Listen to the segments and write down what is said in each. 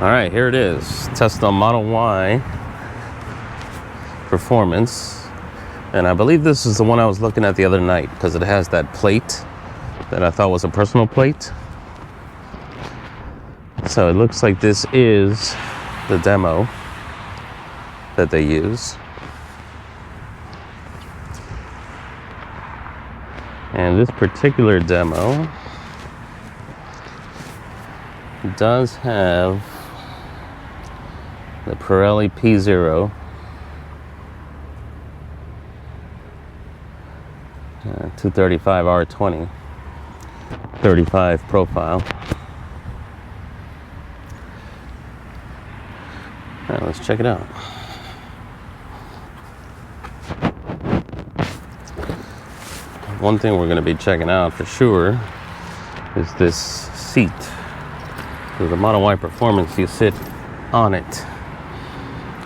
All right, here it is. Tesla Model Y performance. And I believe this is the one I was looking at the other night because it has that plate that I thought was a personal plate. So it looks like this is the demo that they use. And this particular demo does have the Pirelli P0 235 R20 35 profile. All right, let's check it out. One thing we're going to be checking out for sure is this seat. With the Model Y Performance, you sit on it.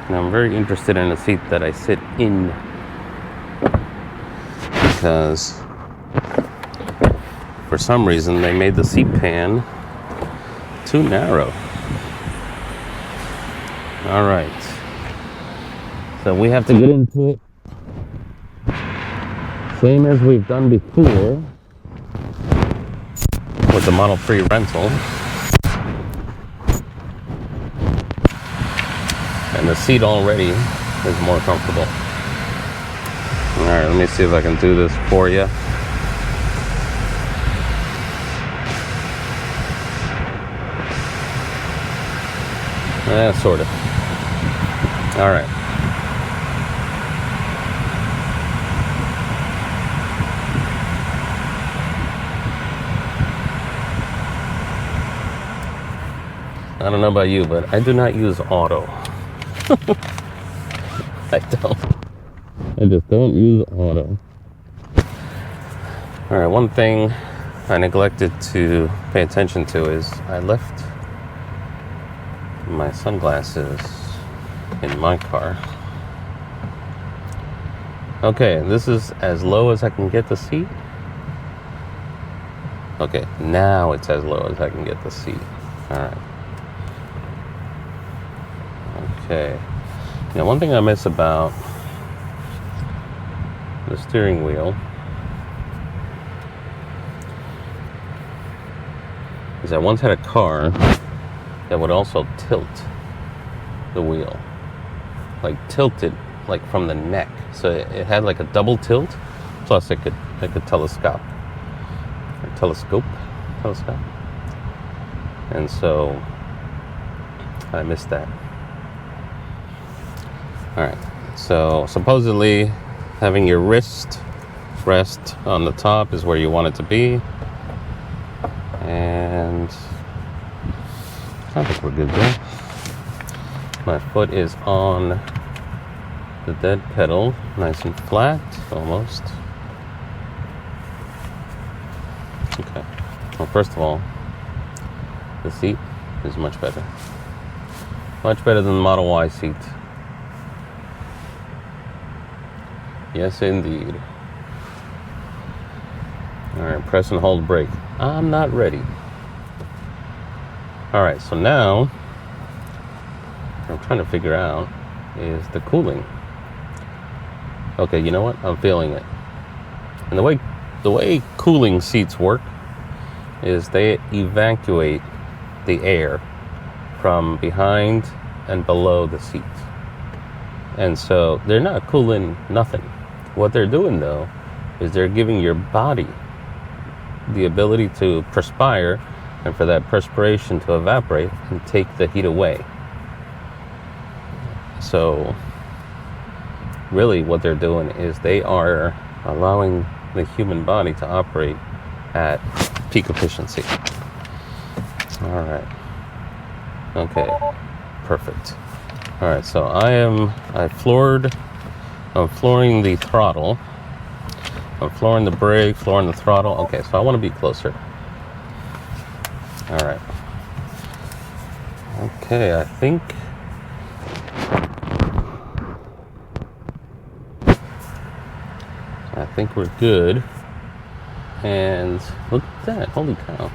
And I'm very interested in a seat that I sit in because for some reason they made the seat pan too narrow. All right. So we have to get into it. Same as we've done before with the Model 3 rental. And the seat already is more comfortable. All right, let me see if I can do this for you. Sort of. All right. I don't know about you, but I do not use auto. I don't. I just don't use auto. All right, one thing I neglected to pay attention to is I left my sunglasses in my car. Okay, this is as low as I can get the seat. Okay, now it's as low as I can get the seat. All right. Okay. Now, one thing I miss about the steering wheel is I once had a car that would also tilt the wheel, like tilt it like from the neck. So it had like a double tilt, plus it could telescope. And so I missed that. All right, so supposedly having your wrist rest on the top is where you want it to be. And I think we're good there. My foot is on the dead pedal, nice and flat, almost. Okay, well, first of all, the seat is much better. Much better than the Model Y seat. Yes, indeed. All right, press and hold brake. I'm not ready. All right, so now what I'm trying to figure out is the cooling. Okay, you know what? I'm feeling it. And the way cooling seats work is they evacuate the air from behind and below the seat. And so they're not cooling nothing. What they're doing, though, is they're giving your body the ability to perspire and for that perspiration to evaporate and take the heat away. So really what they're doing is they are allowing the human body to operate at peak efficiency. All right. Okay. Perfect. All right. So I'm flooring the throttle. I'm flooring the brake, flooring the throttle. Okay, so I want to be closer. All right. Okay, I think we're good. And look at that. Holy cow.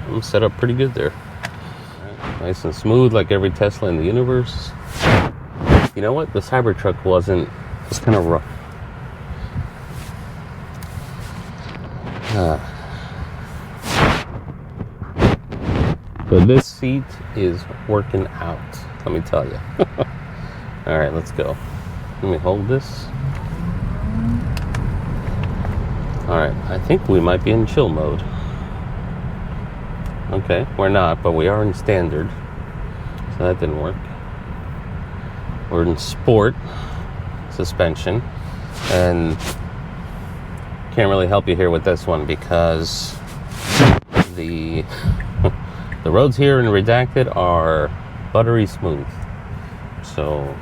I'm set up pretty good there. All right. Nice and smooth like every Tesla in the universe. You know what? The Cybertruck wasn't. It's kind of rough. But this seat is working out, let me tell you. All right, let's go. Let me hold this. All right, I think we might be in chill mode. Okay, we're not, but we are in standard. So that didn't work. We're in sport suspension. And can't really help you here with this one because the roads here in Redacted are buttery smooth. So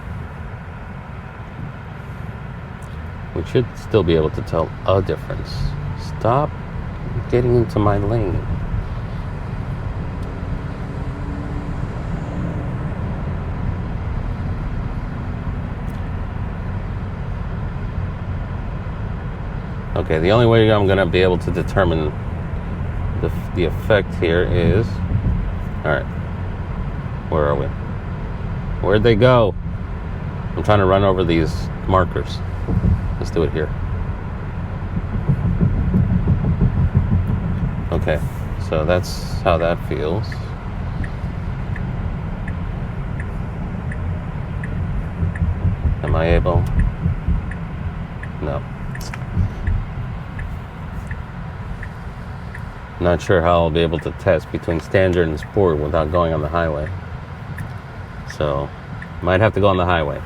we should still be able to tell a difference. Stop getting into my lane. Okay, the only way I'm gonna be able to determine the effect here is, all right, where are we? Where'd they go? I'm trying to run over these markers. Let's do it here. Okay, so that's how that feels. Am I able? No. Not sure how I'll be able to test between standard and sport without going on the highway. So, might have to go on the highway.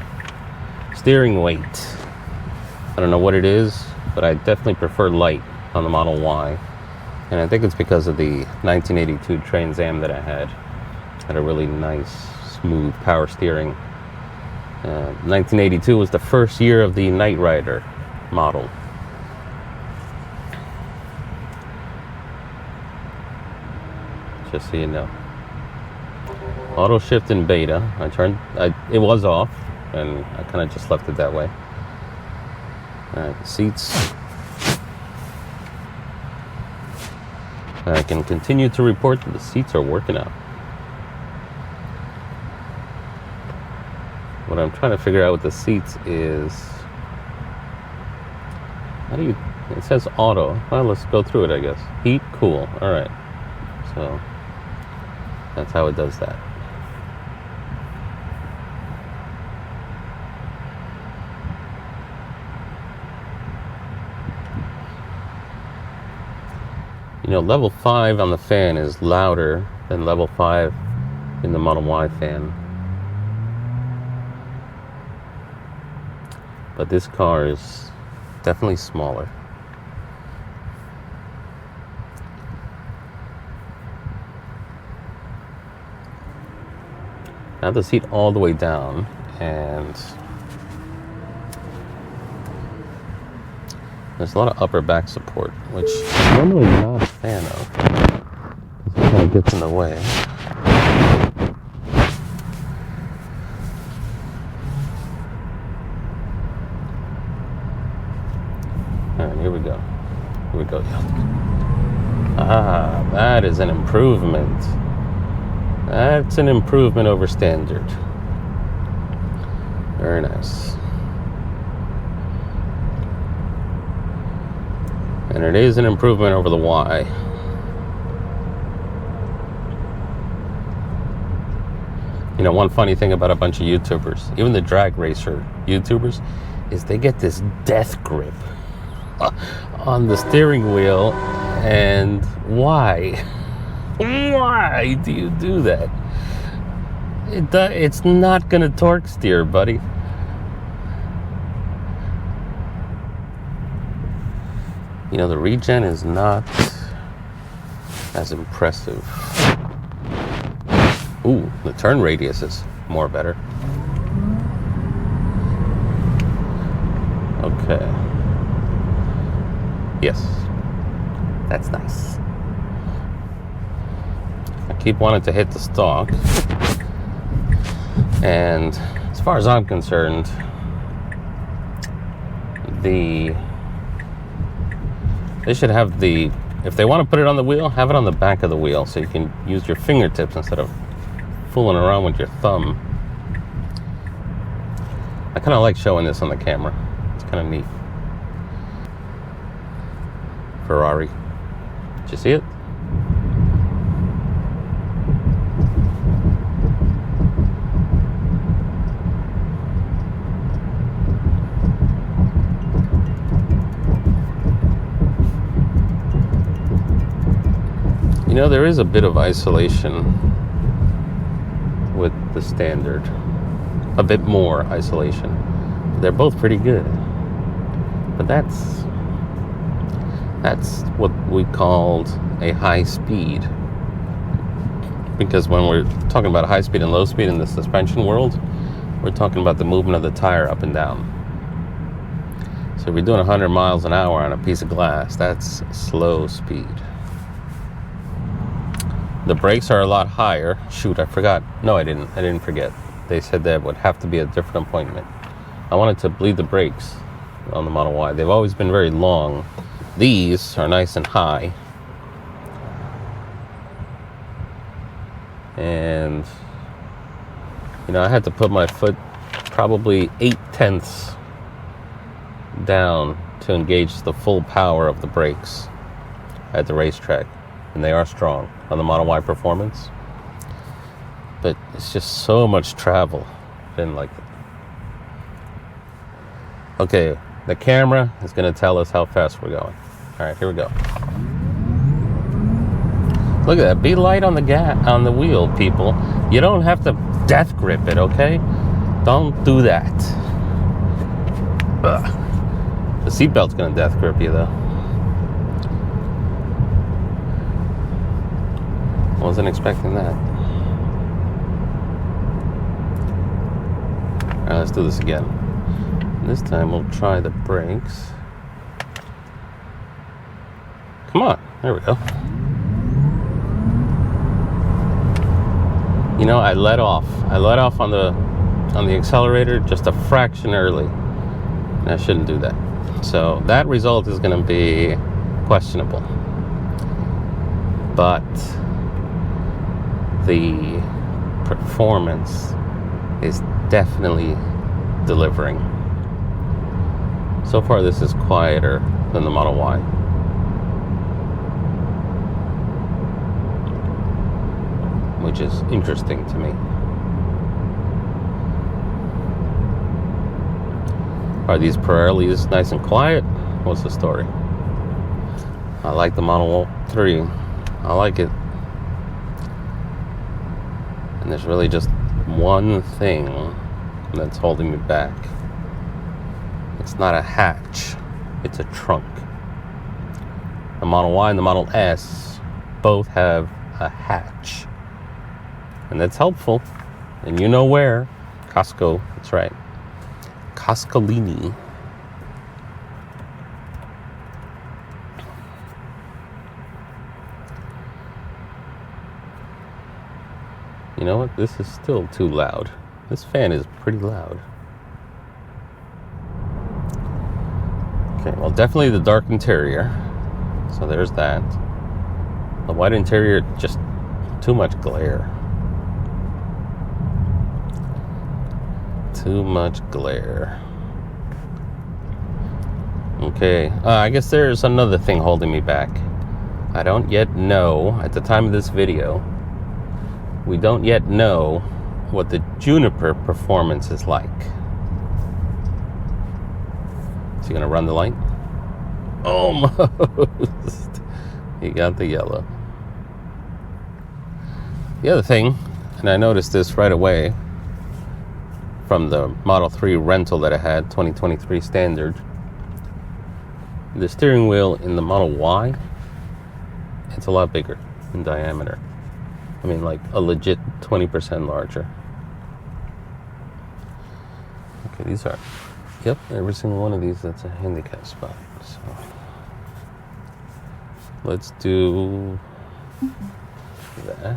Steering weight. I don't know what it is, but I definitely prefer light on the Model Y. And I think it's because of the 1982 Trans Am that I had. Had a really nice, smooth power steering. 1982 was the first year of the Knight Rider model. Just so you know. Auto shift in beta. It was off, and I kind of just left it that way. Alright, seats. I can continue to report that the seats are working out. What I'm trying to figure out with the seats is, how do you, it says auto. Well, let's go through it, I guess. Heat, cool. Alright. So, that's how it does that. You know, level 5 on the fan is louder than level 5 in the Model Y fan. But this car is definitely smaller. I have the seat all the way down, and there's a lot of upper back support, which I'm normally not a fan of. It kind of gets in the way. Alright, here we go. Here we go. Ah, that is an improvement. That's an improvement over standard. Very nice. And it is an improvement over the Y. You know, one funny thing about a bunch of YouTubers, even the drag racer YouTubers, is they get this death grip on the steering wheel. And why? Why do you do that? It's not gonna torque steer, buddy. You know, the regen is not as impressive. Ooh, the turn radius is more better. Okay. Yes. That's nice. I keep wanting to hit the stalk. And as far as I'm concerned, they should have if they want to put it on the wheel, have it on the back of the wheel so you can use your fingertips instead of fooling around with your thumb. I kind of like showing this on the camera. It's kind of neat. Ferrari. Did you see it? You know, there is a bit of isolation with the Standard. A bit more isolation. They're both pretty good. But that's what we called a high speed. Because when we're talking about high speed and low speed in the suspension world, we're talking about the movement of the tire up and down. So if you're doing 100 miles an hour on a piece of glass, that's slow speed. The brakes are a lot higher. Shoot, I forgot. No, I didn't forget. They said that would have to be a different appointment. I wanted to bleed the brakes on the Model Y. They've always been very long. These are nice and high. And, you know, I had to put my foot probably 8/10 down to engage the full power of the brakes at the racetrack. And they are strong on the Model Y Performance. But it's just so much travel. I didn't like it. Okay, the camera is going to tell us how fast we're going. All right, here we go. Look at that. Be light on the wheel, people. You don't have to death grip it, okay? Don't do that. Ugh. The seatbelt's going to death grip you, though. Wasn't expecting that. Alright, let's do this again. This time we'll try the brakes. Come on, there we go. You know, I let off on the accelerator just a fraction early. And I shouldn't do that. So that result is going to be questionable. But the performance is definitely delivering. So far, this is quieter than the Model Y. Which is interesting to me. Are these Pirellis nice and quiet? What's the story? I like the Model 3. I like it. And there's really just one thing that's holding me back. It's not a hatch, it's a trunk. The Model Y and the Model S both have a hatch. And that's helpful. And you know where? Costco, that's right. Coscolini. You know what? This is still too loud. This fan is pretty loud. Okay, well, definitely the dark interior. So there's that. The white interior, just too much glare. Too much glare. Okay, I guess there's another thing holding me back. I don't yet know, at the time of this video, we don't yet know what the Juniper performance is like. Is he gonna run the light? Almost. He got the yellow. The other thing, and I noticed this right away from the Model 3 rental that I had, 2023 Standard, the steering wheel in the Model Y, it's a lot bigger in diameter. I mean, like a legit 20% larger. Okay, these are, yep, every single one of these, that's a handicap spot. So let's do that.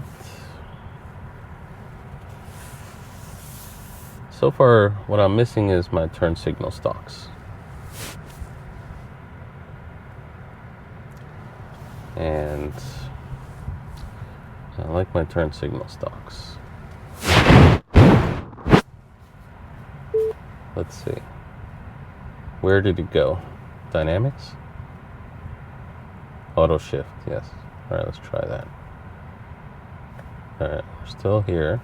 So far, what I'm missing is my turn signal stalks. And I like my turn signal stalks. Let's see. Where did it go? Dynamics? Auto shift, yes. All right, let's try that. All right, we're still here.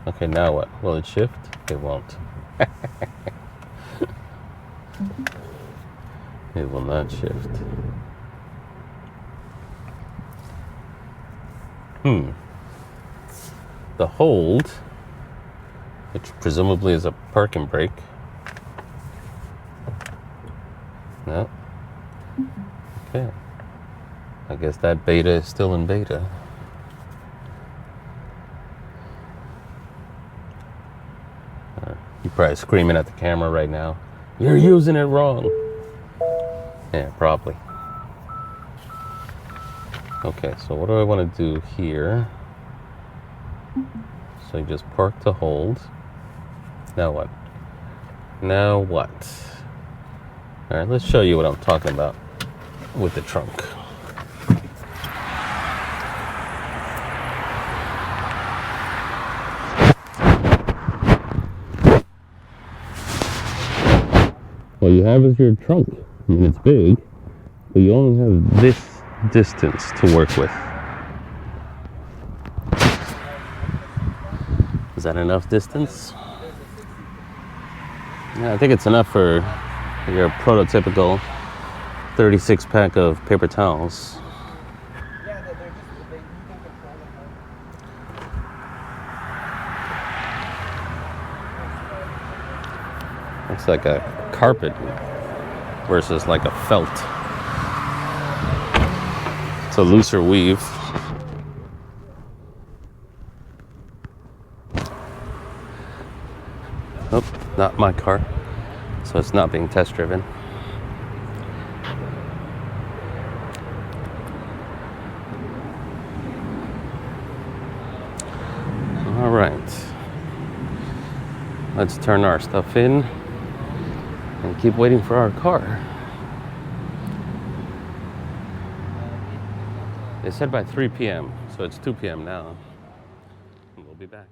Okay, now what? Will it shift? It won't. It will not shift. The hold, which presumably is a parking brake. No. Okay. I guess that beta is still in beta. You're probably screaming at the camera right now. You're using it wrong. Yeah, probably. Okay, so what do I want to do here? So you just park to hold. Now what? Now what? All right, let's show you what I'm talking about with the trunk. What you have is your trunk. I mean, it's big, but you only have this distance to work with. Is that enough distance? Yeah, I think it's enough for your prototypical 36 pack of paper towels. Looks like a carpet versus like a felt. It's a looser weave. Oh, not my car, so it's not being test driven. All right, let's turn our stuff in and keep waiting for our car. They said by 3 p.m., so it's 2 p.m. now. We'll be back.